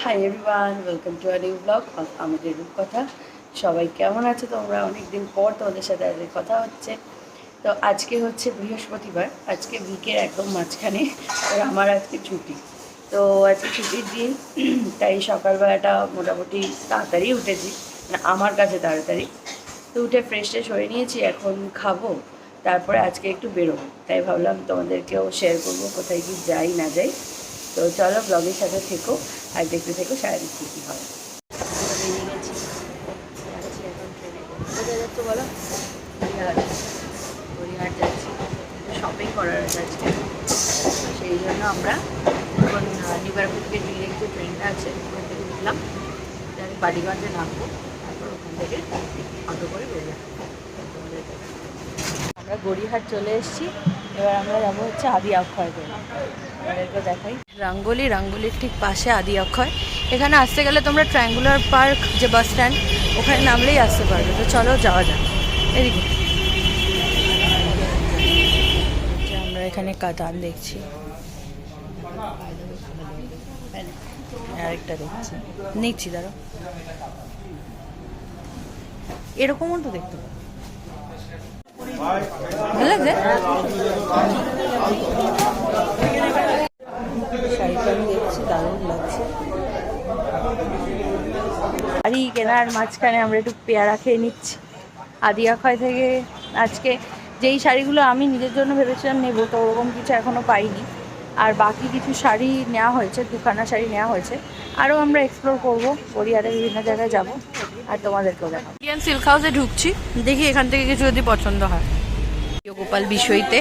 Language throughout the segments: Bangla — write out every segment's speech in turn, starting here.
Hi everyone, welcome to a new blog of আমাদের রূপকথা। সবাই কেমন আছো তোমরা? অনেকদিন পর তোমাদের সাথে আজকে কথা হচ্ছে। তো আজকে হচ্ছে বৃহস্পতিবার, আজকে উইকের একদম মাঝখানে। আর আমার আজকে ছুটি, তো আজকে ছুটির দিন। তাই সকালবেলাটা মোটামুটি তাড়াতাড়ি উঠেছি, মানে আমার কাছে তাড়াতাড়ি। তো উঠে ফ্রেশ ট্রেশ হয়ে নিয়েছি, এখন খাবো, তারপরে আজকে একটু বেরোবো। তাই ভাবলাম তোমাদেরকেও শেয়ার করবো কোথায় কি যাই না যাই। তো চলো ব্লগের সাথে থেকো আর দেখতে থেকো সারাদিন কী কী হয়। বেরিয়ে গেছি, যাচ্ছি এখন ট্রেনে। কোথায় যাচ্ছ বলো? গড়িয়াহাট। গড়িয়াহাট যাচ্ছি, শপিং করার আছে আজকে। সেই জন্য আমরা এখন নিউ ব্যারাকপুর থেকে ডিরেক্ট যে ট্রেনটা আছে ওখান থেকে উঠলাম, আমি বালিগঞ্জে নামবো, তারপর ওখান থেকে অটো করে বেরোলাম। আমরা গড়িয়াহাট চলে এসেছি, এবার আমরা যাবো হচ্ছে আদি অক্ষয় করে। আমাদেরকে দেখাই রাঙ্গুলির ঠিক পাশে আদি অক্ষয়। এখানে আসতে গেলে তোমরা ট্রায়াঙ্গুলার পার্ক যে বাস স্ট্যান্ড, ওখানে নামলেই আসতে পারবে। তো চলো যাওয়া যাক এদিকে। আমরা এখানে কাতান দেখছি, আরেকটা দেখছি, নিচ্ছি দাঁড়ো। এরকমও তো দেখতে পাবো, ভালো লাগছে। শাড়িটা আমি দেখছি, দারুণ লাগছে। শাড়ি কেনার মাঝখানে আমরা একটু পেয়ারা খেয়ে নিচ্ছি আদি অক্ষয় থেকে। আজকে যেই শাড়িগুলো আমি নিজের জন্য ভেবেছিলাম নেবো, তো ওরকম কিছু এখনও পাইনি। আর বাকি কিছু শাড়ি নেওয়া হয়েছে, দুখানা শাড়ি নেওয়া হয়েছে। আরও আমরা এক্সপ্লোর করবো, গড়িয়াহাটের বিভিন্ন জায়গায় যাব আর তোমাদেরকেও দেখাবো। ইন্ডিয়ান সিল্ক হাউসে ঢুকছি, দেখি এখান থেকে কিছু যদি পছন্দ হয়। গোপাল বিষয়তে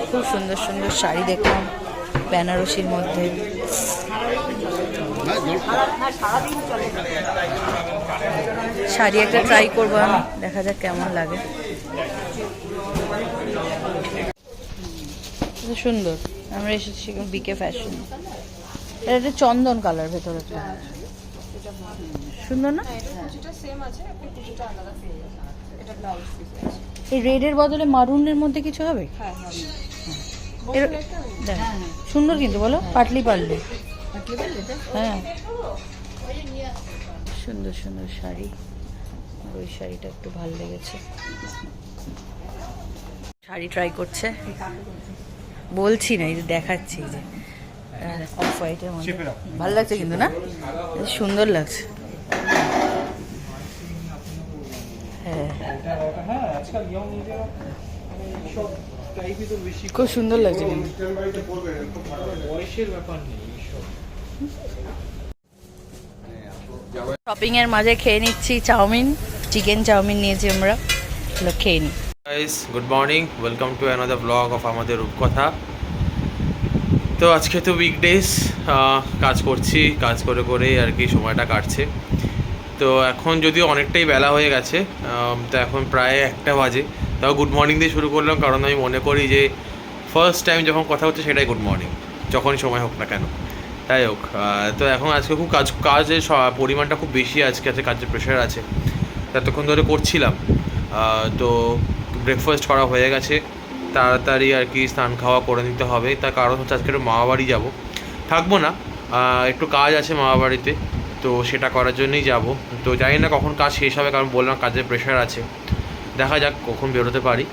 খুব সুন্দর সুন্দর শাড়ি দেখলাম বেনারসির মধ্যে। শাড়ি একটা ট্রাই করবো আমি, দেখা যাক কেমন লাগে। সুন্দর, আমরা এসেছি বিকে ফ্যাশন। এটা একটা চন্দন কালার, ভেতরে সুন্দর না? এই রেডের বদলে মারুনের মধ্যে কিছু হবে? সুন্দর কিন্তু বলো, পাটলি পারলে। হ্যাঁ, সুন্দর সুন্দর শাড়ি। ওই শাড়িটা একটু ভালো লেগেছে। শাড়ি ট্রাই করছে, বলছি না, এই যে দেখাচ্ছি, যে অফ হোয়াইটের মধ্যে ভালো লাগছে কিন্তু, না সুন্দর লাগছে। হ্যাঁ, খুব সুন্দর লাগছে কিন্তু। শপিং এর মাঝে খেয়ে নিচ্ছি চাউমিন, চিকেন চাউমিন নিয়েছি আমরা, খেয়ে নিই। Guys, good morning, welcome to another blog of আমাদের রূপকথা। তো আজকে তো উইকডেজ, কাজ করছি, কাজ করে করেই আর কি সময়টা কাটছে। তো এখন যদিও অনেকটাই বেলা হয়ে গেছে, তো এখন প্রায় 1টা বাজে। তাও গুড মর্নিং দিয়ে শুরু করলাম, কারণ আমি মনে করি যে ফার্স্ট টাইম যখন কথা হচ্ছে সেটাই গুড মর্নিং, যখনই সময় হোক না কেন। তাই হোক, তো এখন আজকে খুব কাজের পরিমাণটা খুব বেশি, আজকে কাজের প্রেশার আছে, ততক্ষণ ধরে করছিলাম। তো ব্রেকফাস্ট করা হয়ে গেছে, তাড়াতাড়ি আর কি স্নান খাওয়া করে নিতে হবে। তার কারণ হচ্ছে আজকে একটু মামাবাড়ি যাবো, থাকবো না, একটু কাজ আছে মামাবাড়িতে, তো সেটা করার জন্যই যাব। তো জানি না কখন কাজ শেষ হবে, কারণ বললাম কাজের প্রেশার আছে, দেখা যাক কখন বেরোতে পারি।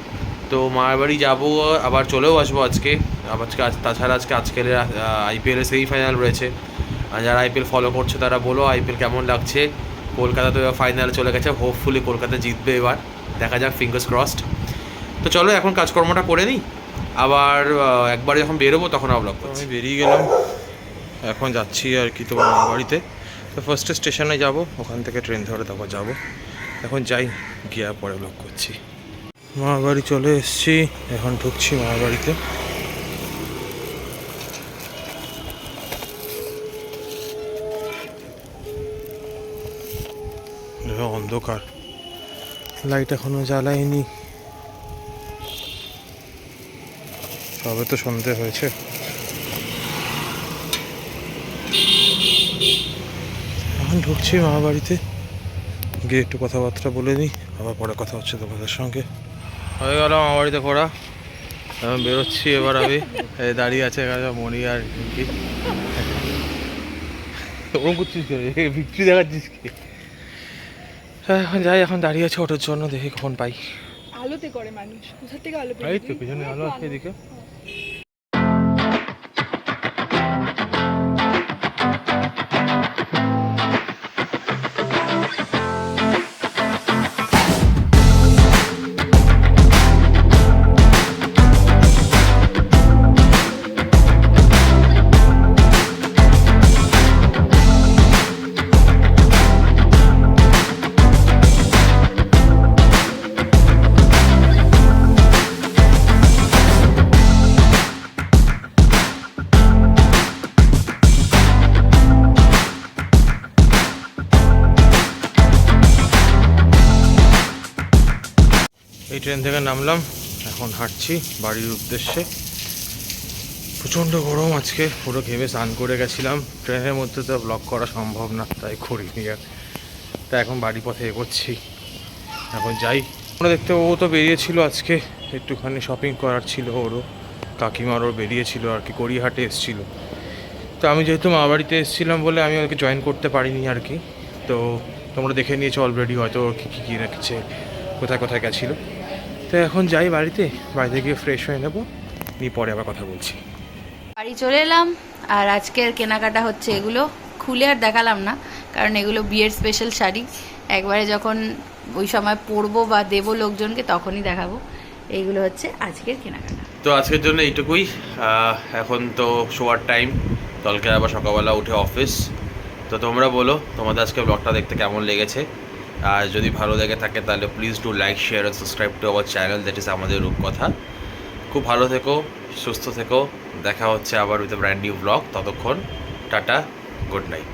তো মামাবাড়ি যাবো, আবার চলেও আসবো আজকে। তাছাড়া আজকের আইপিএলের সেমিফাইনাল রয়েছে। যারা আইপিএল ফলো করছে তারা বলো আইপিএল কেমন লাগছে। কলকাতা তো এবার ফাইনালে চলে গেছে, হোপফুলি কলকাতা জিতবে এবার, দেখা যাক, ফিঙ্গার্স ক্রসড। তো চলো এখন কাজকর্মটা করে নিই, আবার একবার যখন বেরোবো তখন আবার আমি বেরিয়ে গেলাম। এখন যাচ্ছি আর কি তোমার মামাবাড়িতে। তো ফার্স্টে স্টেশনে যাব, ওখান থেকে ট্রেন ধরে তারপর যাবো। এখন যাই, গিয়ে পরে ব্লগ করছি। মামাবাড়ি চলে এসেছি, এখন ঢুকছি মামাবাড়িতে। অন্ধকার, লাইট এখনো জ্বালায়নি, সবে তো সন্ধে হয়েছে। এখন ঢুকছি মামাবাড়িতে, গিয়ে একটু কথাবার্তা বলে নিই, আবার পরে কথা হচ্ছে তোমাদের সঙ্গে। হয়ে গেল মামাবাড়িতে ঘোরা, এখন বেরোচ্ছি এবার আমি। দাঁড়িয়ে আছে মণি আর কি, ওরকম করছিস কে? বিক্রি দেখাচ্ছিস কি? হ্যাঁ, এখন যাই, এখন দাঁড়িয়ে আছে অটোর জন্য, দেখি কখন পাই। আলোতে করে মানুষ, কোথা থেকে আলো পেয়ে এই তো পিছনে আলো আছে এদিকে। এই ট্রেন থেকে নামলাম, এখন হাঁটছি বাড়ির উদ্দেশ্যে। প্রচণ্ড গরম আজকে, পুরো ঘেমে স্নান করে গেছিলাম। ট্রেনের মধ্যে তো ব্লগ করা সম্ভব না, তাই করিনি আর। তাই এখন বাড়ি পথে এগোচ্ছি, এখন যাই। আমরা দেখতে ও তো বেরিয়েছিল আজকে, একটুখানি শপিং করার ছিল ওরও, কাকিমারও বেরিয়েছিল আর কি, গড়িয়াহাটে এসেছিল। তো আমি যেহেতু মা বাড়িতে এসেছিলাম বলে আমি ওকে জয়েন করতে পারিনি আর কি। তো তোমরা দেখে নিয়েছো অলরেডি হয়তো ওর কী কী রেখেছে, কোথায় কোথায় গেছিলো। তো এখন যাই বাড়িতে, বাড়িতে গিয়ে ফ্রেশ হয়ে নেবো, নিয়ে পরে আবার কথা বলছি। বাড়ি চলে এলাম, আর আজকের কেনাকাটা হচ্ছে এগুলো। খুলে আর দেখালাম না, কারণ এগুলো বিয়ের স্পেশাল শাড়ি, একবারে যখন ওই সময় পরবো বা দেবো লোকজনকে তখনই দেখাবো। এইগুলো হচ্ছে আজকের কেনাকাটা। তো আজকের জন্য এইটুকুই। এখন তো শোয়ার টাইম, কালকে আবার সকালবেলা উঠে অফিস। তো তোমরা বলো তোমাদের আজকে ব্লগটা দেখতে কেমন লেগেছে, আর যদি ভালো লেগে থাকে তাহলে প্লিজ ডু লাইক, শেয়ার আর subscribe to our channel, that is আমাদের রূপকথা। খুব ভালো থেকো, সুস্থ থেকো, দেখা হচ্ছে আবার উইথ ব্র্যান্ড নিউ ব্লগ। ততক্ষণ টাটা, গুড নাইট।